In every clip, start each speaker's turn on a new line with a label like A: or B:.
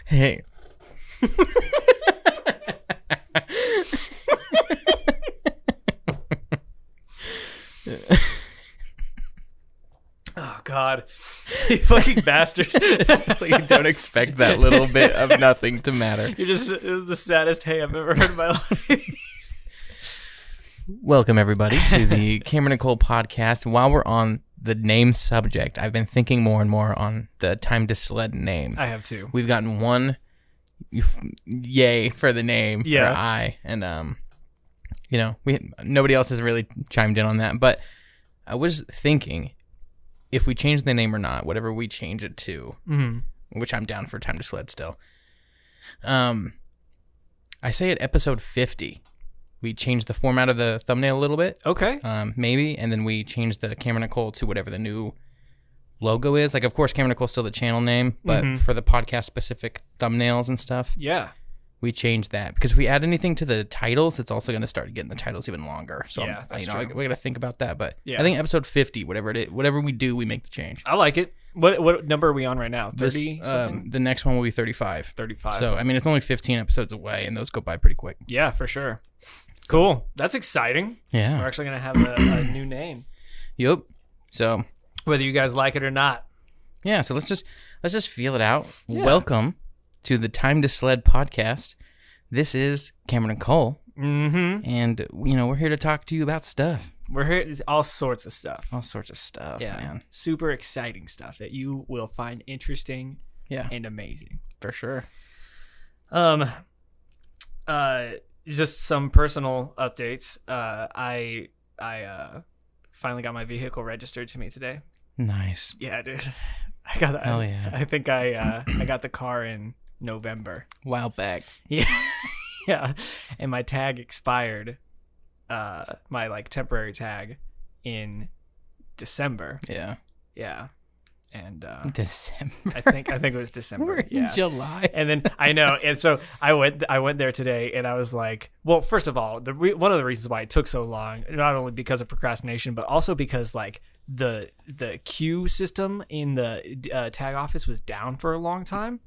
A: Hey.
B: Oh, God. You fucking bastard.
A: It's like you don't expect that little bit of nothing to matter.
B: It was the saddest hey I've ever heard in my life.
A: Welcome, everybody, to the Cameron and Cole podcast. While we're on the name subject, I've been thinking more and more on the Time to Sled name.
B: I have too.
A: We've gotten one yay for the name for I, and nobody else has really chimed in on that. But I was thinking, if we change the name or not, whatever we change it to, which I'm down for Time to Sled still. I say at episode 50, we change the format of the thumbnail a little bit.
B: Okay.
A: Maybe, and then we change the Cameron and Cole to whatever the new logo is. Like, of course, Cameron and Cole's still the channel name, but for the podcast-specific thumbnails and stuff, we change that. Because if we add anything to the titles, it's also going to start getting the titles even longer. So,
B: that's true.
A: we got to think about that. But I think episode 50, whatever we do, we make the change.
B: I like it. What number are we on right now? 30 something?
A: The next one will be 35.
B: 35.
A: So, I mean, it's only 15 episodes away, and those go by pretty quick.
B: Yeah, for sure. Cool. That's exciting.
A: Yeah.
B: We're actually going to have a new name.
A: Yep. So,
B: whether you guys like it or not.
A: Yeah, so let's just feel it out. Yeah. Welcome to the Time to Sled podcast. This is Cameron and Cole. And, we're here to talk to you about stuff.
B: We're here, all sorts of stuff.
A: All sorts of stuff, man.
B: Super exciting stuff that you will find interesting and amazing.
A: For sure.
B: Just some personal updates. I finally got my vehicle registered to me today.
A: Nice.
B: Yeah, dude. I got that.
A: Hell yeah.
B: I think I got the car in November.
A: While back.
B: Yeah. Yeah. And my tag expired, my temporary tag, in December.
A: Yeah.
B: Yeah. And
A: December.
B: I think it was December.
A: We're in July.
B: And then I know, and so I went there today, and I was like, well, first of all, one of the reasons why it took so long, not only because of procrastination, but also because the queue system in the tag office was down for a long time,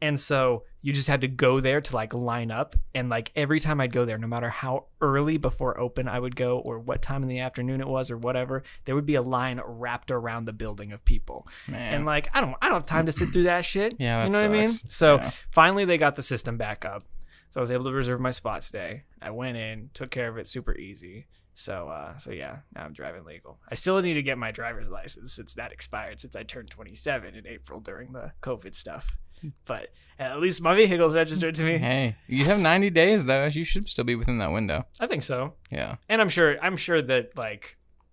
B: and so you just had to go there to line up, and every time I'd go there, no matter how early before open I would go or what time in the afternoon it was or whatever, there would be a line wrapped around the building of people. Man. And I don't have time to sit through that shit.
A: Yeah,
B: you know what I mean? So finally they got the system back up, so I was able to reserve my spot today. I went in, took care of it super easy. So yeah, now I'm driving legal. I still need to get my driver's license since that expired since I turned 27 in April during the COVID stuff. But at least my vehicle's registered to me.
A: Hey, you have 90 days though. You should still be within that window.
B: I think so.
A: Yeah.
B: And I'm sure that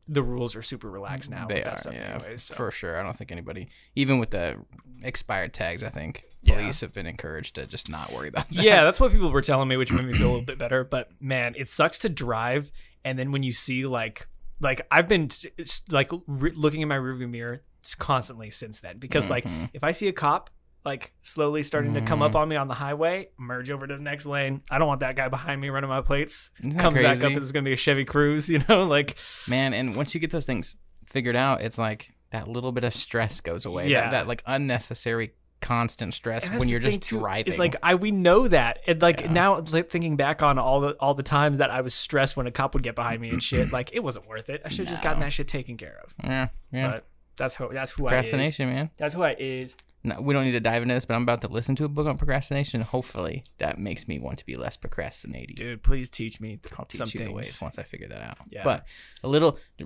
B: the rules are super relaxed now.
A: They
B: with that
A: are,
B: stuff
A: yeah,
B: anyways, so.
A: For sure. I don't think anybody, even with the expired tags, I think police have been encouraged to just not worry about that.
B: Yeah, that's what people were telling me, which made me feel a little bit better. But man, it sucks to drive. And then when you see I've been looking in my rearview mirror constantly since then, because if I see a cop slowly starting to come up on me on the highway, merge over to the next lane. I don't want that guy behind me running my plates. Comes
A: crazy?
B: Back up and it's gonna be a Chevy Cruze,
A: Man, and once you get those things figured out, it's that little bit of stress goes away.
B: Yeah.
A: That unnecessary constant stress when you're just driving.
B: It's we know that, and now thinking back on all the times that I was stressed when a cop would get behind me and shit, it wasn't worth it. I should have just gotten that shit taken care of.
A: Yeah.
B: But that's who
A: procrastination,
B: I is.
A: Man.
B: That's who I is.
A: No, we don't need to dive into this, but I'm about to listen to a book on procrastination. Hopefully, that makes me want to be less procrastinating.
B: Dude, please teach me
A: I'll teach you the ways once I figure that out.
B: Yeah.
A: But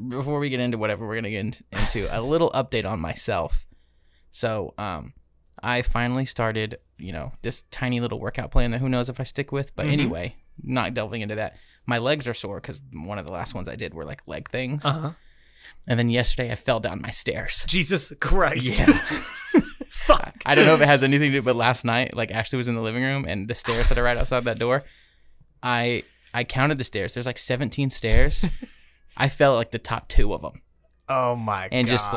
A: before we get into whatever we're going to get into, a little update on myself. So, I finally started, this tiny little workout plan that who knows if I stick with. But anyway, not delving into that. My legs are sore because one of the last ones I did were leg things. And then yesterday I fell down my stairs.
B: Jesus Christ.
A: Yeah.
B: Fuck.
A: I don't know if it has anything to do, but last night, Ashley was in the living room and the stairs that are right outside that door, I counted the stairs. There's 17 stairs. I fell at the top 2 of them.
B: Oh my God.
A: And just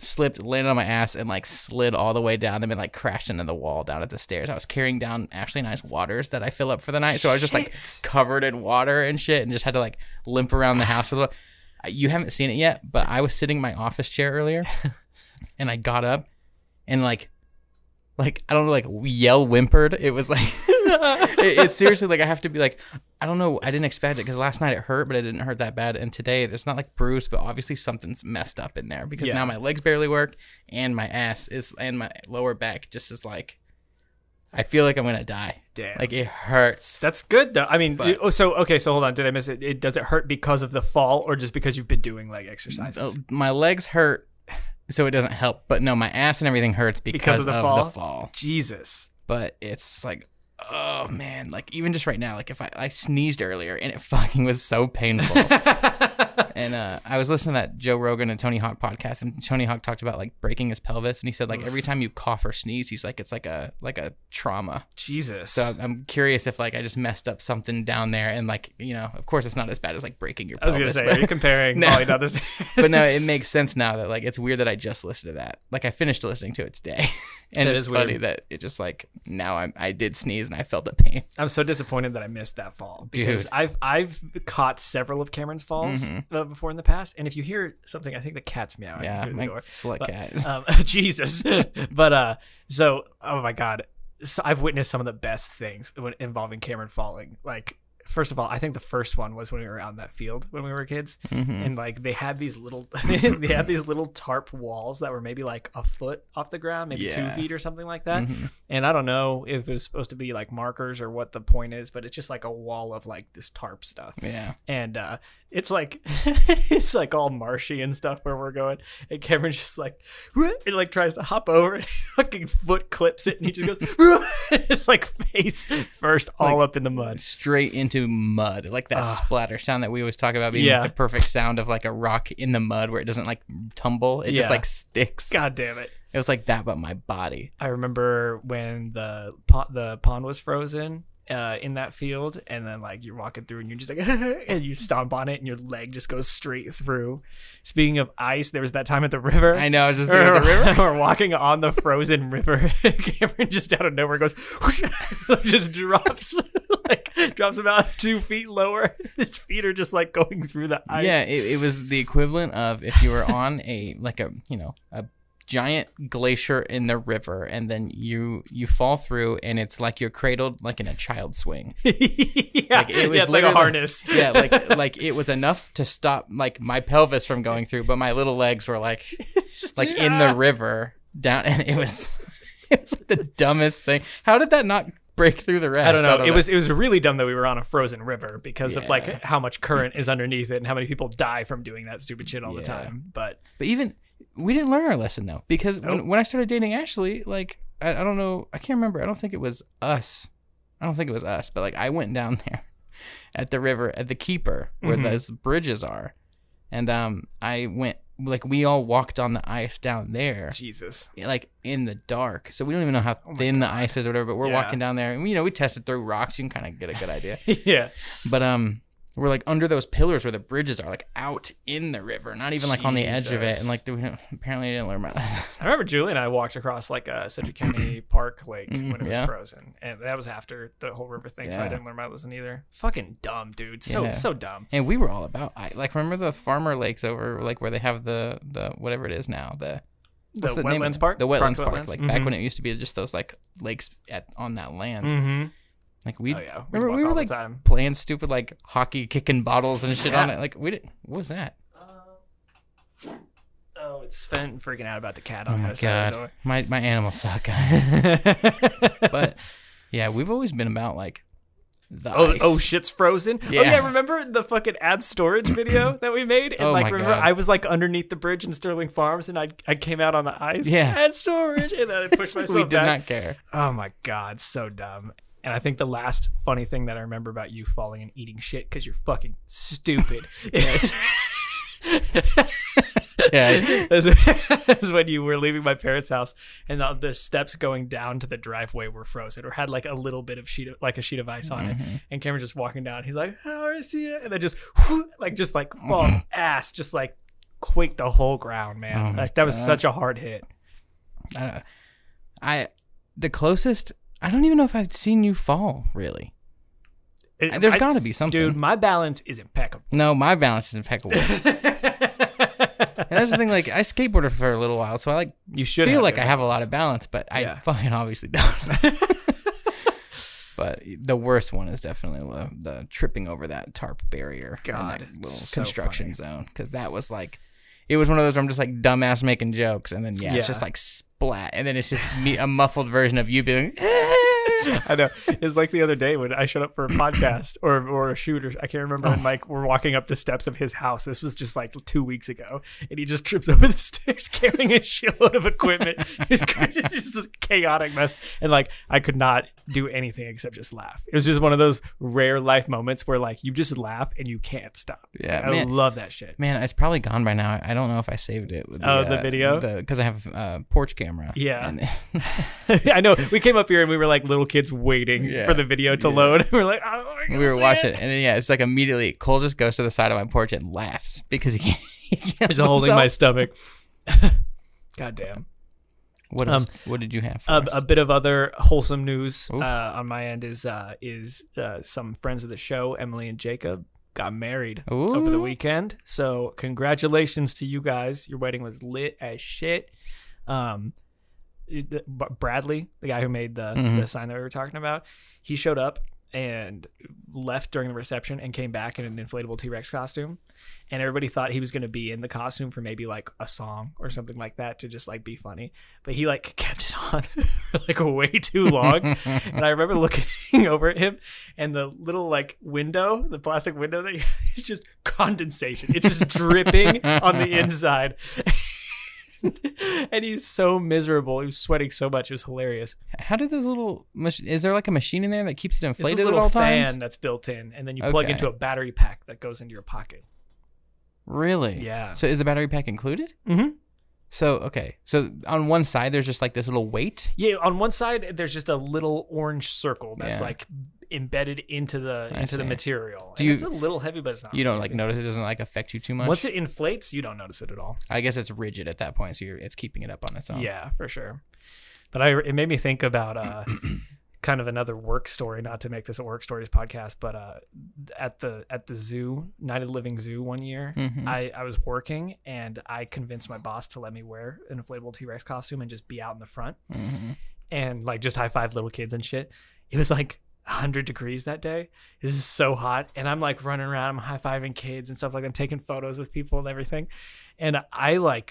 A: slipped, landed on my ass, and slid all the way down them and crashed into the wall down at the stairs. I was carrying down Ashley and I's waters that I fill up for the night, so I was just covered in water and shit, and just had to limp around the house a little. You haven't seen it yet, but I was sitting in my office chair earlier, and I got up, and like, I don't know, like yell whimpered. It was like, it's seriously like I have to be like, I don't know. I didn't expect it because last night it hurt, but it didn't hurt that bad. And today there's not like bruised, but obviously something's messed up in there because now my legs barely work and my ass is, and my lower back just is like, I feel like I'm going to die.
B: Damn.
A: Like it hurts.
B: That's good though. I mean, so hold on. Did I miss it? Does it hurt because of the fall or just because you've been doing leg exercises?
A: My legs hurt, so it doesn't help. But no, my ass and everything hurts because of the fall.
B: Jesus.
A: But it's like, oh man, like even just right now, like if I sneezed earlier and it fucking was so painful. And I was listening to that Joe Rogan and Tony Hawk podcast, and Tony Hawk talked about like breaking his pelvis, and he said like every time you cough or sneeze, he's like it's like a trauma.
B: Jesus.
A: So I'm curious if like I just messed up something down there, and like of course it's not as bad as like breaking your pelvis.
B: I was gonna say, are you comparing? No, not this.
A: But no, it makes sense now that like it's weird that I just listened to that. Like I finished listening to it today, and it's funny that it just like now I did sneeze and I felt the pain.
B: I'm so disappointed that I missed that fall because I've caught several of Cameron's falls before in the past, and if you hear something, I think the cat's meowing.
A: Yeah, my slut cat.
B: Jesus. But so, oh my God, so I've witnessed some of the best things involving Cameron falling. Like, first of all, I think the first one was when we were out in that field when we were kids, and like they had these little tarp walls that were maybe like a foot off the ground, maybe 2 feet or something like that. And I don't know if it was supposed to be like markers or what the point is, but it's just like a wall of like this tarp stuff.
A: Yeah.
B: And it's like it's like all marshy and stuff where we're going, and Cameron's just like it like tries to hop over, and fucking foot clips it, and he just goes it's like face first all up in the mud,
A: straight into mud, like that splatter sound that we always talk about being the perfect sound of like a rock in the mud where it doesn't like tumble, it just like sticks.
B: God damn it.
A: It was like that, but my body.
B: I remember when the pond was frozen in that field, and then like you're walking through and you're just like and you stomp on it and your leg just goes straight through. Speaking of ice, there was that time at the river.
A: I know, I was just thinking at the river.
B: We're walking on the frozen river. Cameron just out of nowhere goes whoosh, just drops about 2 feet lower. His feet are just like going through the ice.
A: Yeah, it was the equivalent of if you were on a giant glacier in the river, and then you fall through, and it's like you're cradled like in a child swing.
B: Like it was it's like a harness.
A: Like it was enough to stop like my pelvis from going through, but my little legs were like in the river down, and it was like the dumbest thing. How did that not break through the rest?
B: I don't know. It was really dumb that we were on a frozen river because of like how much current is underneath it and how many people die from doing that stupid shit all the time. But
A: even we didn't learn our lesson though, because when I started dating Ashley, like I don't know, I can't remember. I don't think it was us, but like I went down there at the river at the Keeper where those bridges are, and I went, like we all walked on the ice down there.
B: Jesus.
A: Like in the dark. So we don't even know how thin the ice is or whatever, but we're walking down there, and we tested through rocks. You can kind of get a good idea.
B: Yeah.
A: But we're like under those pillars where the bridges are, like out in the river, not even like on the edge of it. And like apparently I didn't learn my lesson.
B: I remember Julie and I walked across like a Sedgwick County Park lake when it was frozen, and that was after the whole river thing, so I didn't learn my lesson either. Fucking dumb, dude. So dumb.
A: And we were all about like remember the farmer lakes over like where they have the whatever it is now, the
B: wetlands park?
A: The wetlands park. Like back when it used to be just those like lakes on that land. Like we remember we were like playing stupid like hockey, kicking bottles and shit on it. Like we didn't. What was that?
B: Oh, it's Sven freaking out about the cat on
A: the
B: other side of the door.
A: My animals suck, guys. But yeah, we've always been about like the ice.
B: Oh, shit's frozen. Yeah. Oh yeah, remember the fucking ad storage video that we made? And remember I was like underneath the bridge in Sterling Farms, and I came out on the ice.
A: Yeah,
B: ad storage, and then I pushed myself
A: we
B: back.
A: did not care.
B: Oh my God, so dumb. And I think the last funny thing that I remember about you falling and eating shit because you're fucking stupid is when you were leaving my parents' house, and the steps going down to the driveway were frozen or had like a little bit of sheet of ice on it. And Cameron's just walking down. He's like, "How I see it," and then just falls ass, just like quaked the whole ground, man. Like that was such a hard hit.
A: The closest. I don't even know if I've seen you fall, really. There's got to be something.
B: Dude, my balance is impeccable.
A: No, my balance is impeccable. And that's the thing, like, I skateboarded for a little while, so I like
B: you should
A: feel like I have a lot of balance, but I fucking obviously don't. But the worst one is definitely the tripping over that tarp barrier in that little construction zone, because that was like, it was one of those where I'm just like dumbass making jokes, and then it's just like splat, and then it's just me, a muffled version of you being.
B: I know. It's like the other day when I showed up for a podcast or a shoot, or I can't remember. And like we're walking up the steps of his house. This was just like 2 weeks ago, and he just trips over the stairs carrying a shitload of equipment. It's just a chaotic mess, and like I could not do anything except just laugh. It was just one of those rare life moments where like you just laugh and you can't stop.
A: Yeah,
B: I love that shit.
A: Man, it's probably gone by now. I don't know if I saved it. With
B: the video,
A: because I have a porch camera.
B: Yeah, I know. We came up here and we were like little kids waiting for the video to load. We were like, oh my God,
A: we were watching it, and then it's like immediately Cole just goes to the side of my porch and laughs because he can't.
B: He's holding my stomach. God damn.
A: What else? What did you have? For us?
B: A bit of other wholesome news on my end is some friends of the show, Emily and Jacob, got married over the weekend. So congratulations to you guys. Your wedding was lit as shit. Bradley, the guy who made the sign that we were talking about, he showed up and left during the reception and came back in an inflatable T-Rex costume, and everybody thought he was going to be in the costume for maybe like a song or something like that to just like be funny, but he like kept it on for like way too long. And I remember looking over at him, and the little like window, the plastic window that is just condensation. It's just dripping on the inside. And he's so miserable. He was sweating so much. It was hilarious.
A: How do those little... Is there like a machine in there that keeps it inflated
B: at all times? It's a little fan that's built in, and then you plug into a battery pack that goes into your pocket.
A: Really?
B: Yeah.
A: So is the battery pack included?
B: Mm-hmm.
A: So, okay. So on one side, there's just like this little weight?
B: Yeah, on one side, there's just a little orange circle that's like embedded into the material. It's a little heavy, but it's not.
A: You don't
B: heavy.
A: like notice it doesn't like affect you too much?
B: Once it inflates, you don't notice it at all.
A: I guess it's rigid at that point, so it's keeping it up on its own.
B: Yeah, for sure. But it made me think about kind of another work story, not to make this a work stories podcast, but at the zoo, Night of the Living Zoo one year, I was working, and I convinced my boss to let me wear an inflatable T-Rex costume and just be out in the front and like just high five little kids and shit. It was like 100 degrees that day. This is so hot, and I'm like running around, I'm high-fiving kids and stuff, like I'm taking photos with people and everything. And I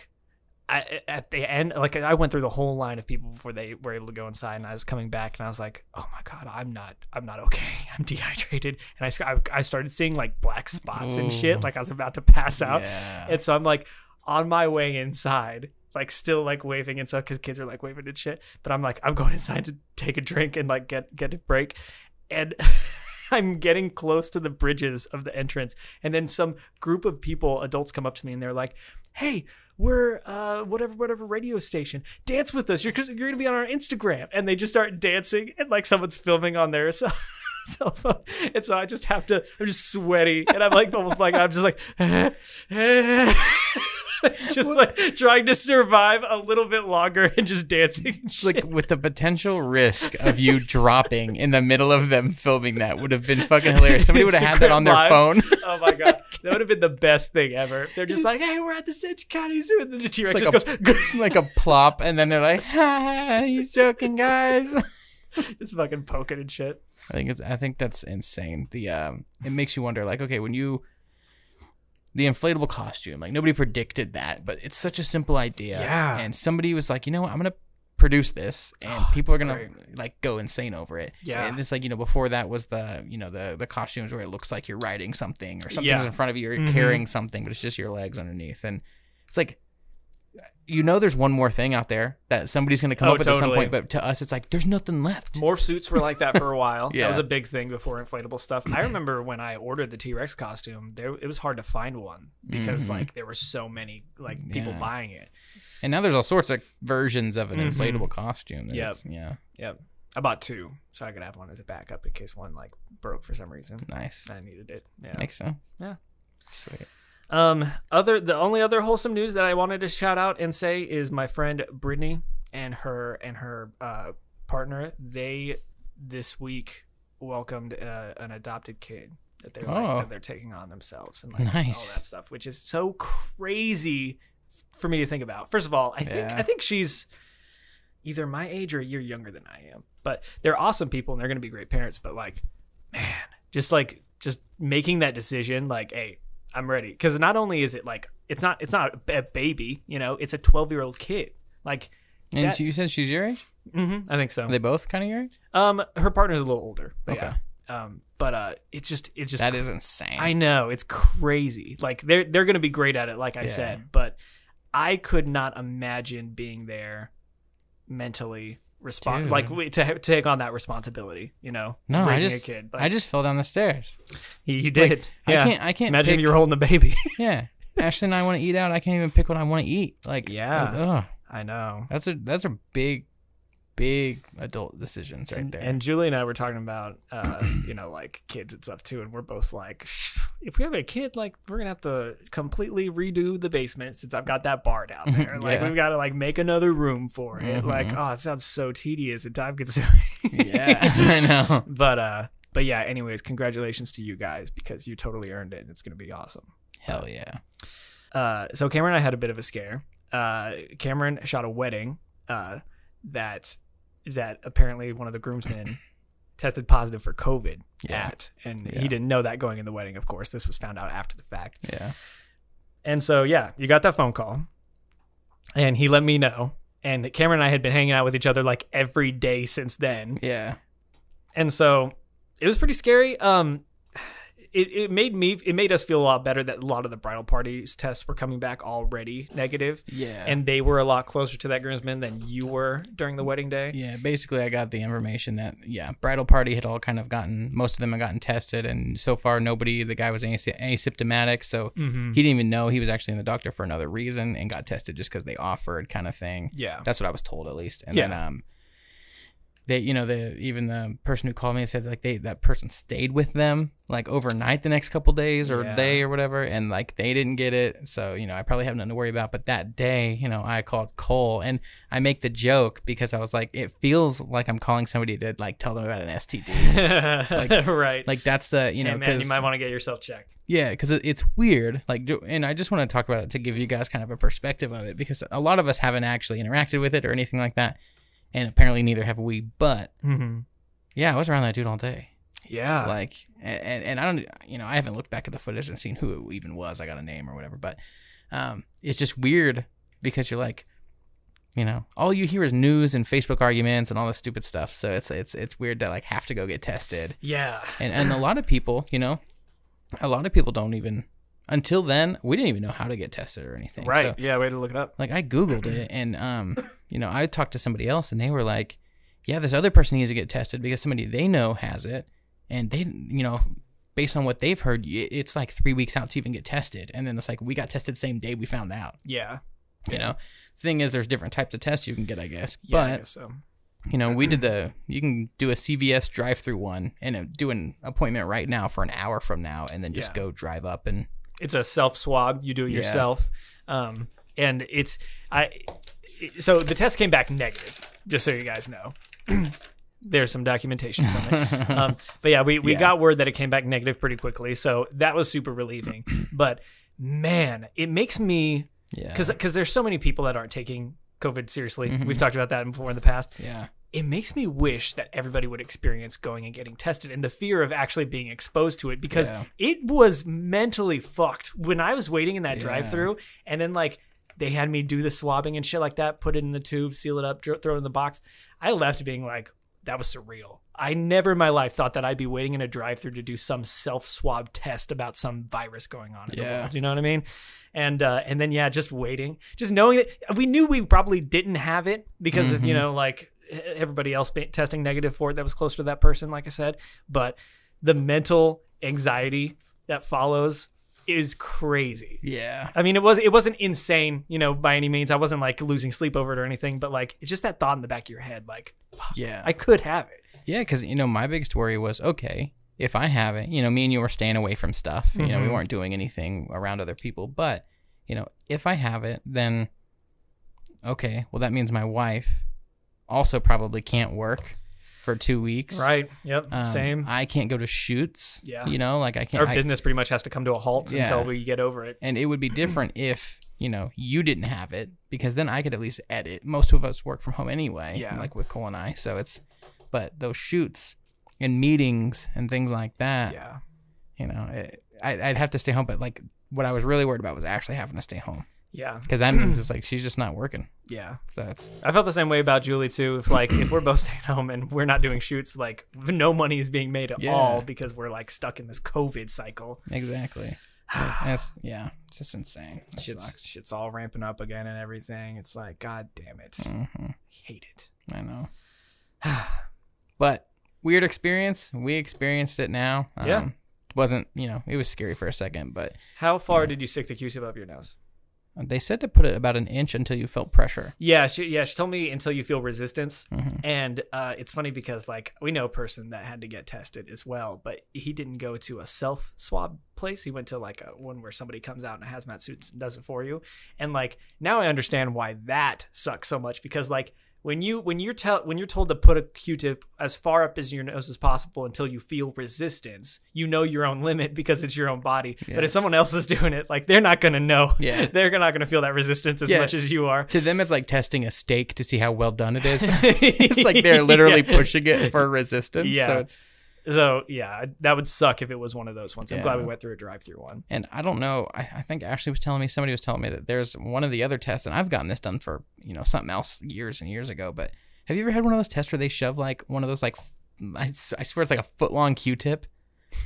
B: at the end, like I went through the whole line of people before they were able to go inside, and I was coming back and I was like, oh my God, I'm not okay. I'm dehydrated. And I started seeing like black spots and shit, like I was about to pass out. And so I'm like on my way inside, like still like waving and stuff, because kids are like waving and shit, but I'm like, I'm going inside to take a drink and like get a break. And I'm getting close to the bridges of the entrance, and then some group of people, adults, come up to me and they're like, hey, we're whatever radio station, dance with us, you're gonna be on our Instagram. And they just start dancing, and like someone's filming on their cell phone, and so I'm just sweaty, and I'm like almost like I'm just like just like trying to survive a little bit longer and just dancing.
A: Like with the potential risk of you dropping in the middle of them filming that would have been fucking hilarious. Somebody would have had that on their phone.
B: Oh my God. That would have been the best thing ever. They're just like, hey, we're at the Central County Zoo, and then the T-Rex just goes
A: like a plop, and then they're like, ha, he's joking, guys.
B: Just fucking poking and shit.
A: I think that's insane. It makes you wonder, like, okay, when the inflatable costume, like nobody predicted that, but it's such a simple idea.
B: Yeah.
A: And somebody was like, you know what, I'm gonna produce this, and people are gonna like go insane over it. Yeah. And it's like, before that was the costumes where it looks like you're riding something, or something's in front of you, or you're carrying something, but it's just your legs underneath. And it's like, there's one more thing out there that somebody's going to come up with at some point, but to us, it's like, there's nothing left.
B: Morph suits were like that for a while. That was a big thing before inflatable stuff. I remember when I ordered the T-Rex costume, it was hard to find one because like there were so many like people buying it.
A: And now there's all sorts of versions of an inflatable costume.
B: Yep. I bought two, so I could have one as a backup in case one like broke for some reason.
A: Nice.
B: I needed it. Yeah.
A: Makes sense.
B: Yeah.
A: Sweet.
B: The only other wholesome news that I wanted to shout out and say is my friend Brittany and her partner. They this week welcomed an adopted kid that they're taking on themselves and like all that stuff, which is so crazy for me to think about. First of all, I think she's either my age or a year younger than I am, but they're awesome people and they're going to be great parents. But like, man, just making that decision, like, hey, I'm ready. Because not only is it like, it's not a baby, you know, it's a 12-year-old kid. Like,
A: and you said she's your age?
B: Mm-hmm, I think so.
A: Are they both kind of your age?
B: Her partner's a little older. But
A: okay.
B: Yeah. But it's just
A: that is insane.
B: I know, it's crazy. Like they're going to be great at it, like I said. But I could not imagine being there mentally to take on that responsibility. You know,
A: no,
B: raising a kid. Like,
A: I just fell down the stairs.
B: You did.
A: Like,
B: yeah.
A: I can't
B: imagine if you're holding a baby.
A: Yeah, Ashley and I want to eat out. I can't even pick what I want to eat. Like,
B: yeah, I know.
A: That's a big adult decisions right there.
B: And Julie and I were talking about, you know, like kids and stuff too. And we're both like, if we have a kid, like we're gonna have to completely redo the basement since I've got that bar down there. Like we've got to like make another room for it. Mm-hmm. Like, oh, it sounds so tedious and time consuming.
A: Yeah, I know.
B: But yeah. Anyways, congratulations to you guys because you totally earned it. And it's gonna be awesome.
A: Hell yeah.
B: So Cameron and I had a bit of a scare. Cameron shot a wedding that apparently one of the groomsmen tested positive for COVID he didn't know that going in the wedding, of course. This was found out after the fact.
A: Yeah.
B: And so, yeah, you got that phone call and he let me know. And Cameron and I had been hanging out with each other like every day since then.
A: Yeah.
B: And so it was pretty scary. It made us feel a lot better that a lot of the bridal party's tests were coming back already negative.
A: Yeah.
B: And they were a lot closer to that groomsman than you were during the wedding day.
A: Yeah, basically I got the information that, bridal party had all kind of most of them had gotten tested, and so far the guy was asymptomatic, so he didn't even know he was actually in the doctor for another reason and got tested just because they offered kind of thing.
B: Yeah.
A: That's what I was told at least. And then even the person who called me said like that person stayed with them like overnight the next couple days or day or whatever, and like they didn't get it. So I probably have nothing to worry about. But that day, I called Cole, and I make the joke because I was like, it feels like I'm calling somebody to like tell them about an STD. Like,
B: right.
A: Like that's the
B: hey man, you might want to get yourself checked.
A: Yeah, because it's weird. Like, and I just want to talk about it to give you guys kind of a perspective of it, because a lot of us haven't actually interacted with it or anything like that. And apparently neither have we, but I was around that dude all day.
B: Yeah.
A: Like, and I don't, I haven't looked back at the footage and seen who it even was. I got a name or whatever, but it's just weird because you're like, all you hear is news and Facebook arguments and all this stupid stuff. So it's weird to like have to go get tested.
B: Yeah.
A: And a lot of people, don't even, until then, we didn't even know how to get tested or anything.
B: Right.
A: So,
B: yeah, we had to look it up.
A: Like I Googled it and, I talked to somebody else and they were like, yeah, this other person needs to get tested because somebody they know has it. And they, based on what they've heard, it's like 3 weeks out to even get tested. And then it's like, we got tested the same day we found out.
B: Yeah.
A: Thing is, there's different types of tests you can get, I guess.
B: Yeah,
A: but,
B: I guess so.
A: We did you can do a CVS drive-through one and do an appointment right now for an hour from now and then just go drive up and.
B: It's a self-swab. You do it yourself. And so the test came back negative, just so you guys know. There's some documentation from it. But yeah, we got word that it came back negative pretty quickly. So that was super relieving. But man, it makes me, because there's so many people that aren't taking COVID seriously. We've talked about that before in the past.
A: Yeah.
B: It makes me wish that everybody would experience going and getting tested and the fear of actually being exposed to it, because it was mentally fucked when I was waiting in that drive-through and then like they had me do the swabbing and shit like that, put it in the tube, seal it up, throw it in the box. I left being like, that was surreal. I never in my life thought that I'd be waiting in a drive-through to do some self-swab test about some virus going on in the world. You know what I mean? And then, just waiting, just knowing that we knew we probably didn't have it because of, like everybody else testing negative for it that was close to that person, like I said. But the mental anxiety that follows is crazy.
A: Yeah.
B: I mean, it wasn't insane, by any means. I wasn't like losing sleep over it or anything, but like it's just that thought in the back of your head, like, I could have it.
A: Yeah, because, my biggest worry was, okay, if I have it, me and you were staying away from stuff. We weren't doing anything around other people. But, if I have it, then, okay, well, that means my wife also probably can't work for 2 weeks.
B: Right. Yep. Same.
A: I can't go to shoots.
B: Yeah.
A: You know, like I can't.
B: Our business pretty much has to come to a halt until we get over it.
A: And it would be different if, you know, you didn't have it, because then I could at least edit. Most of us work from home anyway, like with Cole and I. So but those shoots and meetings and things like that, you know, I'd have to stay home. But like what I was really worried about was actually having to stay home.
B: Yeah.
A: Because that means it's like she's just not working.
B: Yeah.
A: So
B: I felt the same way about Julie too. If we're both staying home and we're not doing shoots, like no money is being made at all because we're like stuck in this COVID cycle.
A: Exactly. It's just insane.
B: Shit's all ramping up again and everything. It's like, God damn it. I hate it.
A: I know. But weird experience. We experienced it now. It wasn't, you know, it was scary for a second, but.
B: How far did you stick the Q-tip up your nose?
A: They said to put it about an inch until you felt pressure.
B: Yeah, she told me until you feel resistance. And it's funny because like we know a person that had to get tested as well, but he didn't go to a self swab place. He went to like one where somebody comes out in a hazmat suit and does it for you. And like now I understand why that sucks so much, because like when you're told to put a Q-tip as far up as your nose as possible until you feel resistance, you know your own limit because it's your own body. But if someone else is doing it, like they're not gonna know. Yeah. They're not gonna feel that resistance as much as you are.
A: To them, it's like testing a steak to see how well done it is. It's like they're literally pushing it for resistance.
B: Yeah. So yeah, that would suck if it was one of those ones. I'm glad we went through a drive-through one.
A: And I don't know. I think Ashley was telling me, somebody was telling me that there's one of the other tests, and I've gotten this done for, you know, something else years and years ago. But have you ever had one of those tests where they shove like one of those like, I swear it's like a foot-long Q-tip,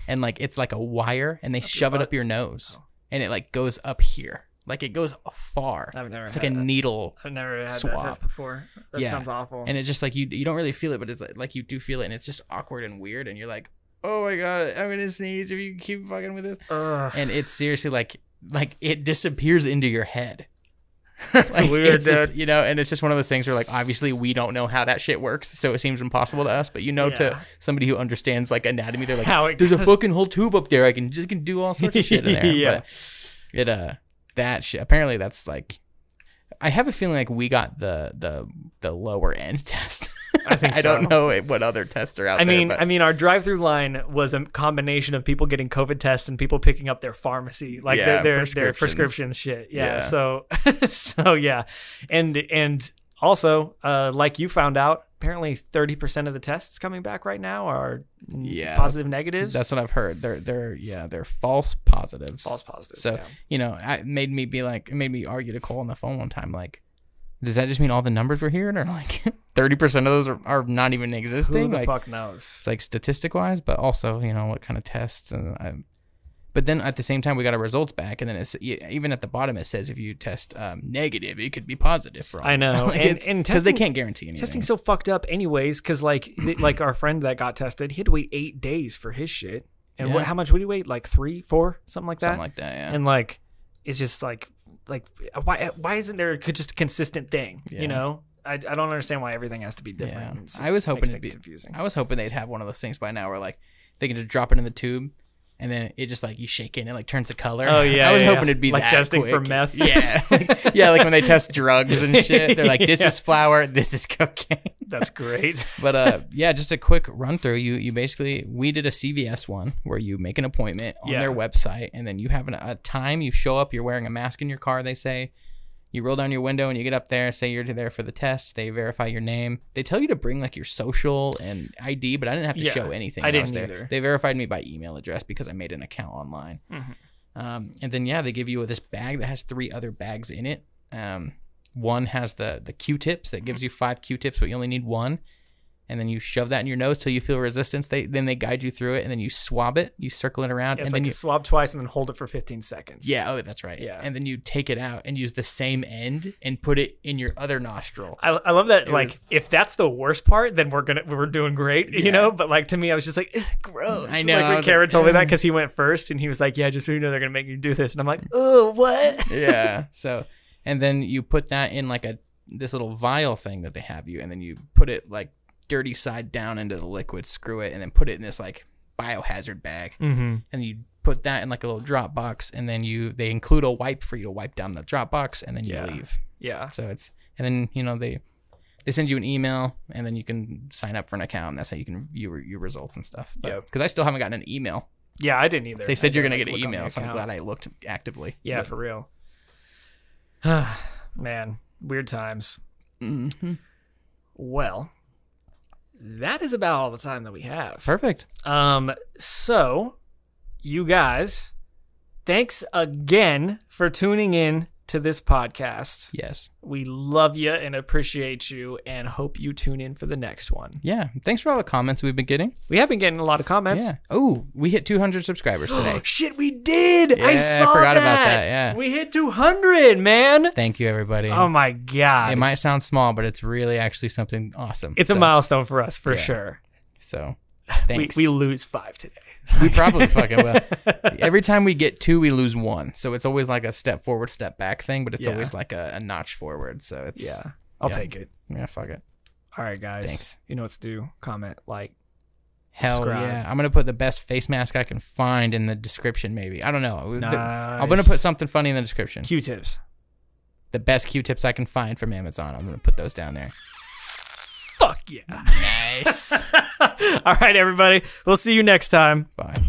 A: and like it's like a wire, and they shove it up your nose, and it like goes up here. Like it goes far.
B: I've never.
A: It's like a needle.
B: I've never had
A: swab.
B: that test before. That sounds awful.
A: And it's just like you don't really feel it, but it's like you do feel it, and it's just awkward and weird, and you're like, oh my god, I'm gonna sneeze if you keep fucking with this. And it's seriously like it disappears into your head.
B: It's like, weird,
A: it's just, you know, and it's just one of those things where like obviously we don't know how that shit works, so it seems impossible to us. But you know, to somebody who understands like anatomy, they're like, there's a fucking whole tube up there. I can do all sorts of shit in there. But that shit, apparently that's like, I have a feeling like we got the lower end test.
B: I think so.
A: I don't know what other tests are out there.
B: I mean, our drive-through line was a combination of people getting COVID tests and people picking up their pharmacy, like their prescription shit. Yeah. So yeah, and also, like you found out, apparently 30% of the tests coming back right now are positive negatives.
A: That's what I've heard. They're false positives.
B: False positives.
A: So you know, it made me argue to Cole on the phone one time, like, does that just mean all the numbers we're hearing are like 30% of those are not even existing?
B: Who the fuck knows?
A: It's like statistic wise, but also, you know, what kind of tests. But then at the same time, we got our results back, and then it's, even at the bottom it says if you test negative, it could be positive for all.
B: I know,
A: like and because they can't guarantee anything.
B: Testing's so fucked up, anyways. Because like our friend that got tested, he had to wait 8 days for his shit. And how much would he wait? Like 3, 4, something like that.
A: Something like that, yeah.
B: And like, it's just like why isn't there just a consistent thing? You know, I don't understand why everything has to be different.
A: I was hoping it'd be confusing. I was hoping they'd have one of those things by now where like they can just drop it in the tube, and then it just like you shake it and it like turns the color.
B: Oh yeah,
A: I was hoping it'd be
B: like
A: that
B: testing
A: quick.
B: for meth.
A: Yeah, like when they test drugs and shit, they're like, this is flour, this is cocaine.
B: That's great.
A: But just a quick run through. You basically, we did a CVS one where you make an appointment on their website, and then you have a time. You show up. You're wearing a mask in your car. They say. You roll down your window and you get up there, say you're there for the test. They verify your name. They tell you to bring like your social and ID, but I didn't have to show anything.
B: I didn't either.
A: They verified me by email address because I made an account online. And then they give you this bag that has 3 other bags in it. One has the Q-tips that gives you 5 Q-tips, but you only need 1. And then you shove that in your nose till you feel resistance. Then they guide you through it, and then you swab it. You circle it around,
B: and
A: then
B: you swab twice and then hold it for 15 seconds.
A: Yeah, oh, that's right. Yeah, and then you take it out and use the same end and put it in your other nostril.
B: I love that. If that's the worst part, then we're doing great, you know. But like to me, I was just like, gross.
A: I know.
B: Like when Karen told me that because he went first, and he was like, yeah, just so you know, they're gonna make you do this, and I'm like, oh, what?
A: Yeah. So, and then you put that in like this little vial thing that they have you, and then you put it like dirty side down into the liquid, screw it, and then put it in this like biohazard bag, and you put that in like a little drop box, and then they include a wipe for you to wipe down the drop box, and then you leave.
B: Yeah.
A: So and then they they send you an email, and then you can sign up for an account. And that's how you can view your results and stuff. Yeah. Because I still haven't gotten an email.
B: Yeah, I didn't either.
A: They said you're going to get an email, so I'm glad I looked actively.
B: Yeah, but for real. Man, weird times.
A: Mm-hmm.
B: Well, that is about all the time that we have.
A: Perfect.
B: So, you guys, thanks again for tuning in to this podcast.
A: Yes.
B: We love you and appreciate you and hope you tune in for the next one.
A: Yeah. Thanks for all the comments we've been getting.
B: We have been getting a lot of comments.
A: Yeah. Oh, we hit 200 subscribers today.
B: Shit, we did.
A: Yeah,
B: I saw
A: forgot
B: that.
A: about that. Yeah.
B: We hit 200, man.
A: Thank you, everybody.
B: Oh, my God.
A: It might sound small, but it's really actually something awesome.
B: It's a milestone for us, for sure.
A: So, thanks.
B: We lose 5 today.
A: We probably fucking will. Every time we get 2, we lose 1. So it's always like a step forward, step back thing, but it's always like a notch forward. So it's
B: I'll take it.
A: Yeah, fuck it.
B: All right, guys.
A: Thanks.
B: You know what to do. Comment, like,
A: hell
B: subscribe.
A: Yeah. I'm gonna put the best face mask I can find in the description. Maybe I don't know.
B: Nice.
A: I'm gonna put something funny in the description.
B: Q-tips.
A: The best Q-tips I can find from Amazon. I'm gonna put those down there.
B: Fuck yeah.
A: Nice.
B: All right, everybody. We'll see you next time.
A: Bye.